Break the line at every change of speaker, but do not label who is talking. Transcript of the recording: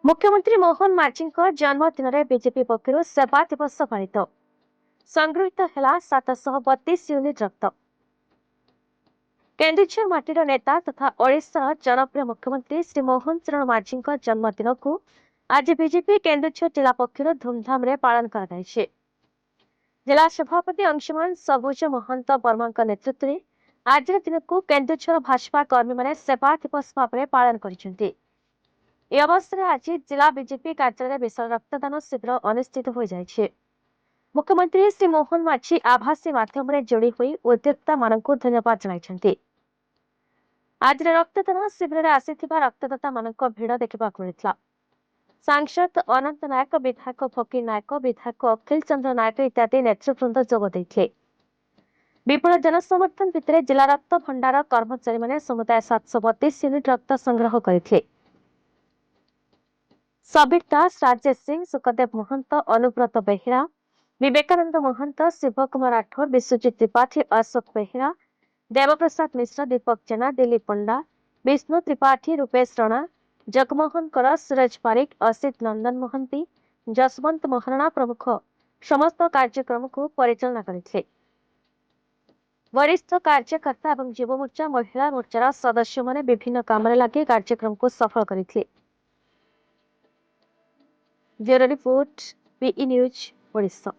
मुख्यमंत्री मोहन माझी जन्मदिन में बीजेपी पक्षर सेवा दिवस पालित संगृहित है 732 यूनिट रक्त। केन्दुझर माटीर नेता तथा ओडिशार जनप्रिय मुख्यमंत्री श्री मोहन चरण माझी जन्मदिन को आज बीजेपी केन्दुझर जिला पक्षर धूमधाम पालन कर जिला सभापति अंशुमान सबुज महंत वर्मा नेतृत्व में आज दिन को केन्दुझर भाजपा कर्मी मैंने सेवा दिवस भाव में पालन कर अवसर में आज जिला बीजेपी कार्यालय विशाल रक्तदान शिविर अनुष्ठित हो जाए। मुख्यमंत्री श्री मोहन माझी आभासी माध्यम जोड़ी हुई उद्योक्ता मानक धन्यवाद जनाइछन्ति। आज रक्तदान शिविर में आसीथिबा रक्तदाता मानक भिड़ देखा मिलता। सांसद अनंत नायक, विधायक फकीर नायक, विधायक अखिल चंद्र नायक इत्यादि नेतृवृंद जोग देथिले। विपुल जनसमर्थन भितर जिला रक्त भंडार कर्मचारी माने समुदाय 732 यूनिट रक्त संग्रह करथिले। सबीर दास, राजेश सिंह, सुखदेव महंत, अनुव्रत बेहेरा, विवेकानंद महंत, शिव कुमार राठौर, विश्वजीत त्रिपाठी, अशोक बेहेरा, देवप्रसाद मिश्र, दीपक जेना, दिलीप पंडा, विष्णु त्रिपाठी, रूपेश राणा, जगमोहन कर, सूरज पारिक, असित नंदन महंती, जसवंत महाराणा प्रमुख समस्त कार्यक्रम को परिचालना करथिले। वरिष्ठ कार्यकर्ता एवं युव मोर्चा, महिला मोर्चार सदस्य माने विभिन्न काम लगी कार्यक्रम को सफल करथिले। Bureau report, PE news, Odisha.